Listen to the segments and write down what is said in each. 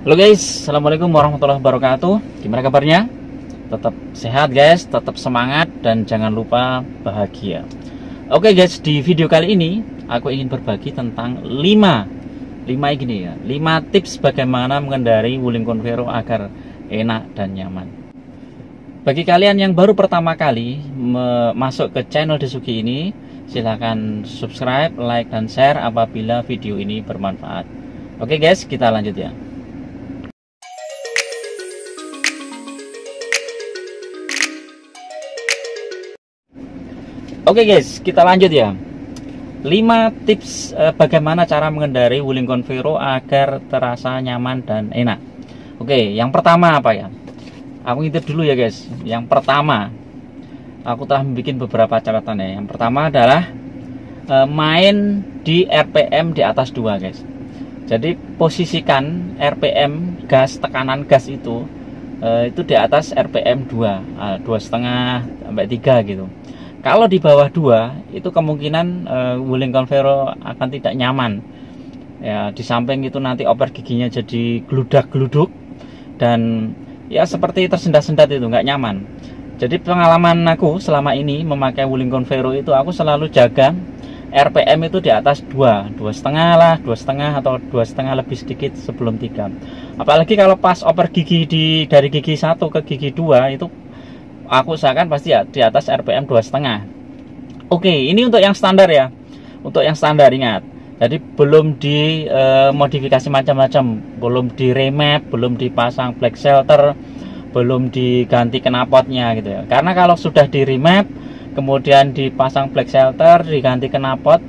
Halo guys, assalamualaikum warahmatullahi wabarakatuh. Gimana kabarnya? Tetap sehat guys, tetap semangat dan jangan lupa bahagia. Oke guys, di video kali ini aku ingin berbagi tentang 5 tips bagaimana mengendarai Wuling Convero agar enak dan nyaman. Bagi kalian yang baru pertama kali masuk ke channel Desuki ini, silahkan subscribe, like, dan share apabila video ini bermanfaat. Oke guys, kita lanjut ya. Oke guys, kita lanjut ya. 5 tips bagaimana cara mengendarai Wuling Convero agar terasa nyaman dan enak. Oke, yang pertama apa ya? Aku ngintip dulu ya guys. Yang pertama, aku telah membuat beberapa catatan ya. Yang pertama adalah main di RPM di atas 2 guys. Jadi posisikan RPM gas, tekanan gas itu di atas RPM 2, 2,5 sampai 3 gitu. Kalau di bawah 2 itu kemungkinan Wuling Convero akan tidak nyaman. Ya, di samping itu nanti oper giginya jadi gludak-gluduk dan ya seperti tersendat-sendat, itu nggak nyaman. Jadi pengalaman aku selama ini memakai Wuling Convero itu aku selalu jaga RPM itu di atas 2,5 lah, 2,5 atau 2,5 lebih sedikit sebelum 3. Apalagi kalau pas oper gigi dari gigi 1 ke gigi 2 itu aku usahakan pasti ya di atas RPM 2,5. Oke, ini untuk yang standar ya. Untuk yang standar ingat. Jadi belum dimodifikasi macam-macam, belum di remap, belum dipasang black shelter, belum diganti knalpotnya gitu ya. Karena kalau sudah di remap, kemudian dipasang black shelter, diganti knalpot,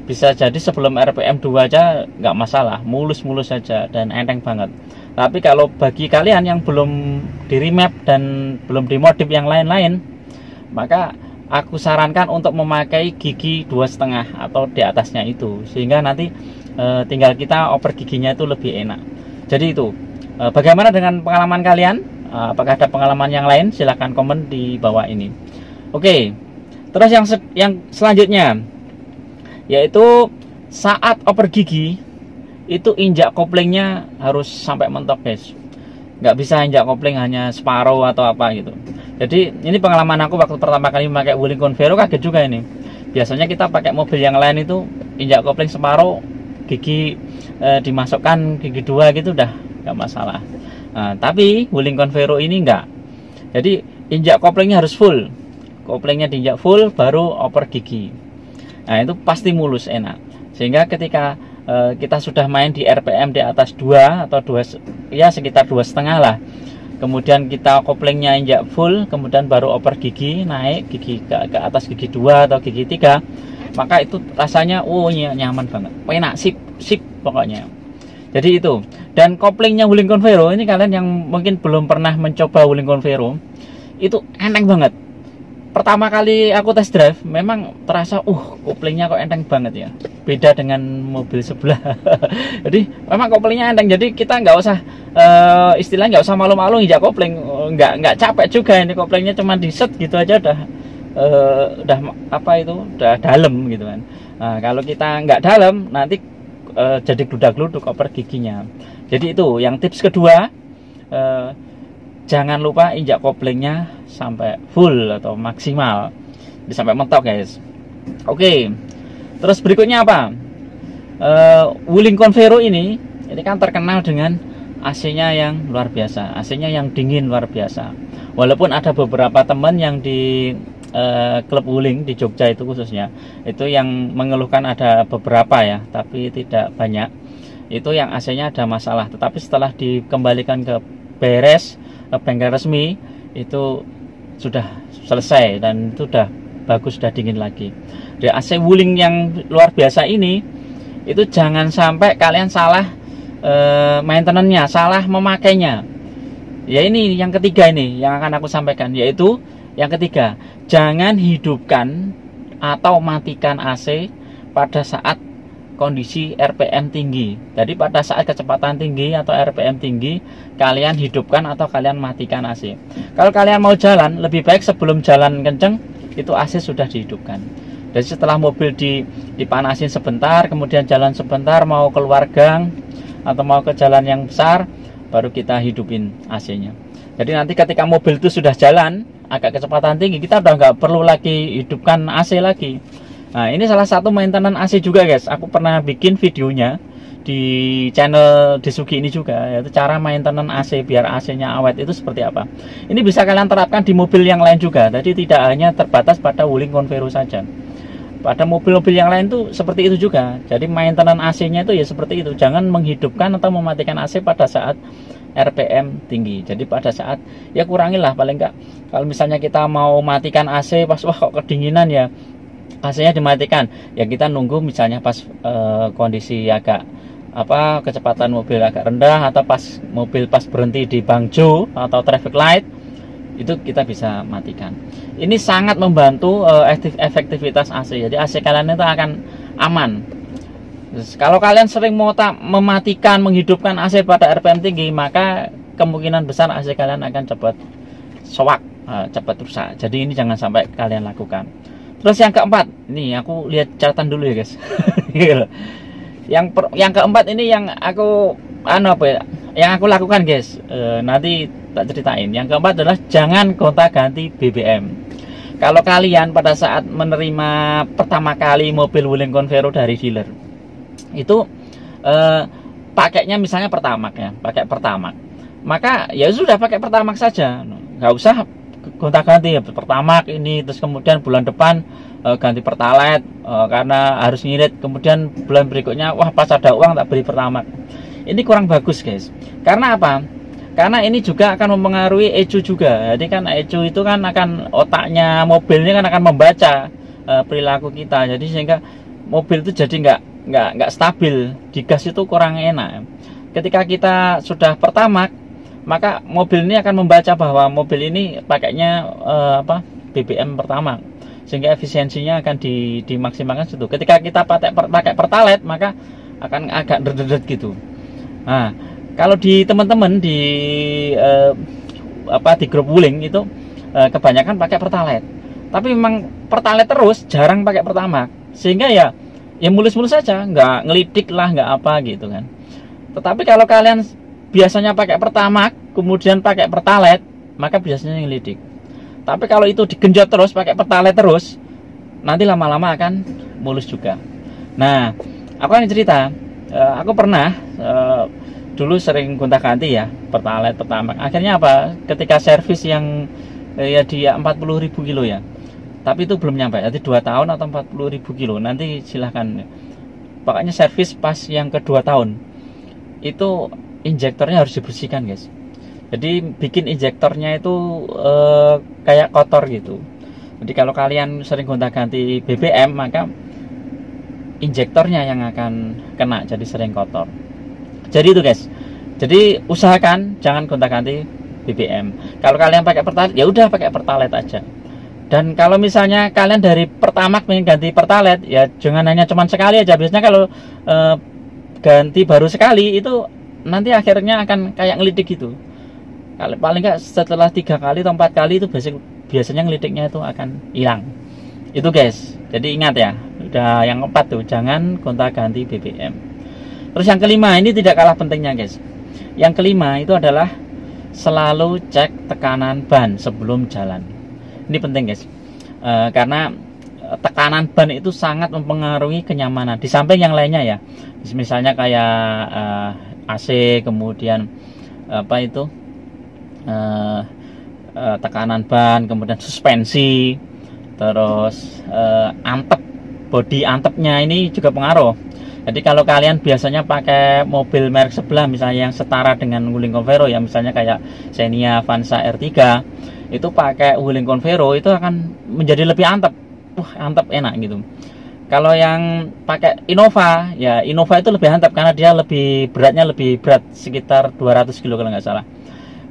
bisa jadi sebelum RPM 2 aja nggak masalah, mulus-mulus saja dan enteng banget. Tapi kalau bagi kalian yang belum di remap dan belum dimodif yang lain-lain, maka aku sarankan untuk memakai gigi 2,5 atau di atasnya itu, sehingga nanti tinggal kita oper giginya itu lebih enak. Jadi itu bagaimana dengan pengalaman kalian? Apakah ada pengalaman yang lain? Silahkan komen di bawah ini. Oke, terus yang selanjutnya yaitu saat oper gigi itu injak koplingnya harus sampai mentok guys. Nggak bisa injak kopling hanya separuh atau apa gitu. Jadi ini pengalaman aku waktu pertama kali memakai Wuling Convero, kaget juga ini. Biasanya kita pakai mobil yang lain itu injak kopling separuh, gigi dimasukkan gigi 2 gitu udah nggak masalah. Nah, tapi Wuling Convero ini enggak. Jadi injak koplingnya harus full. Koplingnya diinjak full baru oper gigi. Nah, itu pasti mulus enak. Sehingga ketika kita sudah main di RPM di atas 2 atau 2 ya sekitar 2,5 lah, kemudian kita koplingnya injak full, kemudian baru oper gigi, naik gigi ke atas gigi 2 atau gigi 3, maka itu rasanya nyaman banget, enak, sip pokoknya. Jadi itu. Dan koplingnya Wuling Convero ini, kalian yang mungkin belum pernah mencoba Wuling Convero, itu enteng banget. Pertama kali aku test drive memang terasa koplingnya kok enteng banget ya, beda dengan mobil sebelah. Jadi memang koplingnya enteng, jadi kita nggak usah istilahnya nggak usah malu-malu injak kopling, nggak capek juga. Ini koplingnya cuma di set gitu aja udah dalam gitu kan. Nah, kalau kita nggak dalam nanti jadi gludak-gluduk oper giginya. Jadi itu yang tips kedua, jangan lupa injak koplingnya sampai full atau maksimal, sampai mentok guys. Oke, terus berikutnya apa? Wuling Convero ini kan terkenal dengan AC-nya yang luar biasa, AC-nya yang dingin luar biasa. Walaupun ada beberapa teman yang di klub Wuling di Jogja itu khususnya, itu yang mengeluhkan ada beberapa ya, tapi tidak banyak. Itu yang AC-nya ada masalah, tetapi setelah dikembalikan ke beres, ke bengkel resmi, itu sudah selesai dan itu sudah bagus, sudah dingin lagi. Di AC Wuling yang luar biasa ini, itu jangan sampai kalian salah maintenance-nya, salah memakainya. Ya ini yang ketiga ini yang akan aku sampaikan, yaitu yang ketiga, jangan hidupkan atau matikan AC pada saat kondisi RPM tinggi. Jadi pada saat kecepatan tinggi atau RPM tinggi, kalian hidupkan atau kalian matikan AC. Kalau kalian mau jalan, lebih baik sebelum jalan kenceng itu AC sudah dihidupkan. Jadi setelah mobil dipanasin sebentar, kemudian jalan sebentar mau keluar gang atau mau ke jalan yang besar, baru kita hidupin AC-nya. Jadi nanti ketika mobil itu sudah jalan agak kecepatan tinggi, kita udah nggak perlu lagi hidupkan AC lagi. Nah, ini salah satu maintenance AC juga guys. Aku pernah bikin videonya di channel Desugi ini juga, yaitu cara maintenance AC biar AC-nya awet itu seperti apa. Ini bisa kalian terapkan di mobil yang lain juga. Jadi tidak hanya terbatas pada Wuling Convero saja. Pada mobil-mobil yang lain tuh seperti itu juga. Jadi maintenance AC-nya itu ya seperti itu. Jangan menghidupkan atau mematikan AC pada saat RPM tinggi. Jadi pada saat ya kurangilah paling enggak. Kalau misalnya kita mau matikan AC pas wah kok kedinginan ya, AC-nya dimatikan. Ya kita nunggu misalnya pas kondisi agak kecepatan mobil agak rendah, atau pas mobil pas berhenti di bangjo atau traffic light, itu kita bisa matikan. Ini sangat membantu efektivitas AC. Jadi AC kalian itu akan aman. Terus, kalau kalian sering mematikan, menghidupkan AC pada RPM tinggi, maka kemungkinan besar AC kalian akan cepat sowak, cepat rusak. Jadi ini jangan sampai kalian lakukan. Terus yang keempat, nih aku lihat catatan dulu ya guys. Yang keempat ini yang aku yang aku lakukan guys, nanti tak ceritain. Yang keempat adalah jangan gonta-ganti BBM. Kalau kalian pada saat menerima pertama kali mobil Wuling Convero dari dealer, itu pakainya misalnya Pertamax ya, pakai Pertamax, maka ya sudah pakai Pertamax saja, nggak usah gonta-ganti ya, Pertamax ini terus kemudian bulan depan ganti Pertalite karena harus ngirit, kemudian bulan berikutnya wah pas ada uang tak beli Pertamax. Ini kurang bagus guys. Karena apa? Karena ini juga akan mempengaruhi ECU juga. Jadi kan ECU itu kan akan, otaknya mobil ini kan akan membaca perilaku kita. Jadi sehingga mobil itu jadi nggak stabil. Di gas itu kurang enak. Ketika kita sudah Pertamax, maka mobil ini akan membaca bahwa mobil ini pakainya BBM Pertamax, sehingga efisiensinya akan dimaksimalkan situ. Ketika kita pakai Pertalite, maka akan agak derdet gitu. Nah, kalau di teman-teman di grup Wuling itu kebanyakan pakai Pertalite. Tapi memang Pertalite terus, jarang pakai Pertamax. Sehingga ya mulus-mulus saja, nggak ngelidik lah, nggak apa gitu kan. Tetapi kalau kalian biasanya pakai Pertamax, kemudian pakai Pertalite, maka biasanya ngelidik. Tapi kalau itu digenjot terus, pakai Pertalite terus, nanti lama-lama akan mulus juga. Nah, aku akan cerita, aku pernah dulu sering gonta-ganti ya Pertalite Pertamax. Akhirnya apa? Ketika servis yang ya di 40.000 kilo ya, tapi itu belum nyampe, jadi 2 tahun atau 40.000 kilo. Nanti silahkan. Pokoknya servis pas yang kedua tahun itu injektornya harus dibersihkan guys. Jadi bikin injektornya itu kayak kotor gitu. Jadi kalau kalian sering gonta-ganti BBM, maka injektornya yang akan kena, jadi sering kotor. Jadi itu guys. Jadi usahakan jangan gonta-ganti BBM. Kalau kalian pakai Pertalite, ya udah pakai Pertalite aja. Dan kalau misalnya kalian dari Pertamax pengen ganti Pertalite, ya jangan hanya cuman sekali aja. Biasanya kalau ganti baru sekali itu nanti akhirnya akan kayak ngelidik gitu. Paling nggak setelah 3 kali atau 4 kali itu biasanya ngelidiknya itu akan hilang. Itu guys. Jadi ingat ya, udah yang keempat tuh, jangan gonta-ganti BBM. Terus yang kelima, ini tidak kalah pentingnya guys. Yang kelima itu adalah selalu cek tekanan ban sebelum jalan. Ini penting guys, karena tekanan ban itu sangat mempengaruhi kenyamanan. Di samping yang lainnya ya, misalnya kayak AC, kemudian tekanan ban, kemudian suspensi, terus bodi antepnya ini juga pengaruh. Jadi kalau kalian biasanya pakai mobil merek sebelah, misalnya yang setara dengan Wuling Convero ya, misalnya kayak Xenia Avanza R3, itu pakai Wuling Convero itu akan menjadi lebih antep. Antep enak gitu. Kalau yang pakai Innova, ya Innova itu lebih antep karena dia beratnya lebih berat, sekitar 200 kilo kalau nggak salah.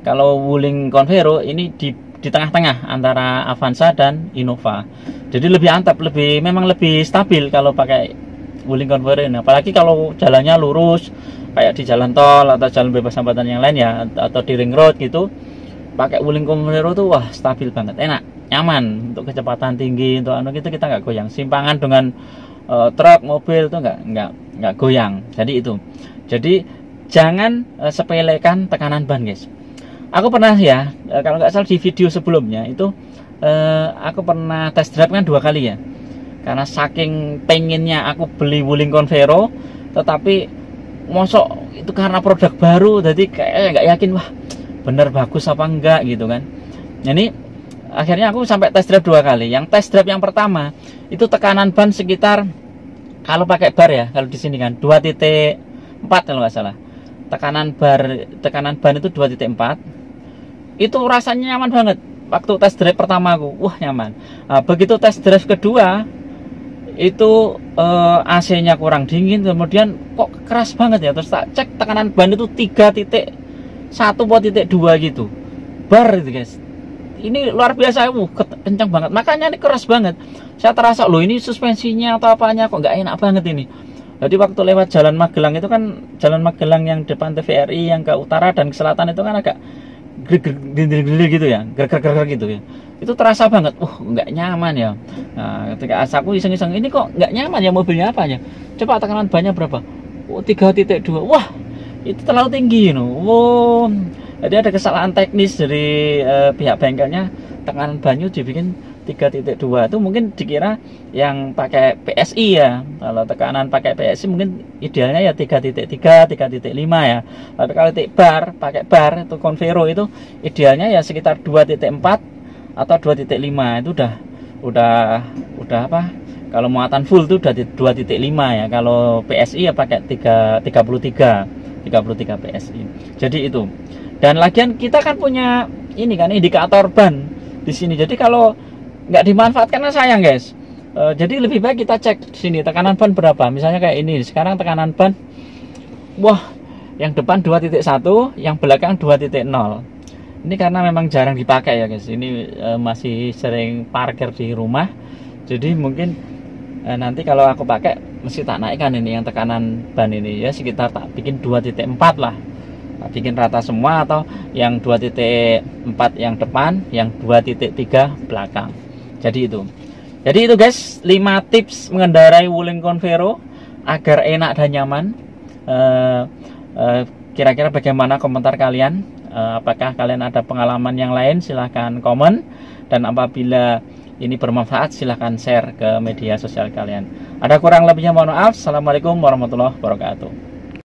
Kalau Wuling Convero ini di tengah-tengah antara Avanza dan Innova. Jadi lebih antep, memang lebih stabil kalau pakai Wuling Convero ini. Apalagi kalau jalannya lurus kayak di jalan tol atau jalan bebas hambatan yang lain ya, atau di ring road gitu, pakai Wuling Convero tuh wah stabil banget, enak, nyaman untuk kecepatan tinggi, untuk gitu kita nggak goyang. Simpangan dengan truk, mobil tuh nggak goyang. Jadi itu. Jadi jangan sepelekan tekanan ban, guys. Aku pernah ya, kalau nggak salah di video sebelumnya itu aku pernah test drive kan 2 kali ya. Karena saking pengennya aku beli Wuling Convero, tetapi mosok itu karena produk baru, jadi kayak nggak yakin wah bener bagus apa enggak gitu kan. Ini akhirnya aku sampai test drive 2 kali. Yang test drive yang pertama itu tekanan ban sekitar, kalau pakai bar ya, kalau di sini kan 2.4 kalau nggak salah. Tekanan ban itu 2.4. Itu rasanya nyaman banget. Waktu test drive pertama aku, wah nyaman. Nah, begitu test drive kedua itu AC-nya kurang dingin, kemudian kok keras banget ya. Terus tak cek tekanan ban itu 3.1.2 gitu. Bar itu, guys. Ini luar biasa, kencang banget. Makanya ini keras banget. Saya terasa loh ini suspensinya atau apanya kok nggak enak banget ini. Jadi waktu lewat Jalan Magelang itu kan, Jalan Magelang yang depan TVRI yang ke utara dan ke selatan itu kan agak gelir gitu ya, geger gitu ya. Itu terasa banget, nggak nyaman ya. Nah, ketika aku iseng-iseng, ini kok nggak nyaman ya mobilnya apa ya? Coba tekanan bannya berapa? 3.2. Wah, itu terlalu tinggi, jadi ada kesalahan teknis dari pihak bengkelnya. Tekanan bannya dibikin 3.2 itu mungkin dikira yang pakai PSI ya. Kalau tekanan pakai PSI mungkin idealnya ya 3.3, 3.5 ya. Tapi kalau pakai bar itu Convero itu idealnya ya sekitar 2.4 atau 2.5. Itu udah apa? Kalau muatan full itu udah 2.5 ya. Kalau PSI ya pakai 33 PSI. Jadi itu. Dan lagian kita kan punya ini kan indikator ban di sini. Jadi kalau nggak dimanfaatkan kan sayang, guys. Jadi lebih baik kita cek di sini tekanan ban berapa. Misalnya kayak ini. Sekarang tekanan ban, wah, yang depan 2.1, yang belakang 2.0. Ini karena memang jarang dipakai ya, guys. Ini masih sering parkir di rumah. Jadi mungkin nanti kalau aku pakai mesti tak naikkan ini yang tekanan ban ini ya, sekitar tak bikin 2.4 lah. Bikin rata semua, atau yang 2.4 yang depan, yang 2.3 belakang. Jadi itu guys, 5 tips mengendarai Wuling Convero agar enak dan nyaman. Kira-kira bagaimana komentar kalian? Apakah kalian ada pengalaman yang lain? Silahkan komen. Dan apabila ini bermanfaat, silahkan share ke media sosial kalian. Ada kurang lebihnya mohon maaf. Assalamualaikum warahmatullahi wabarakatuh.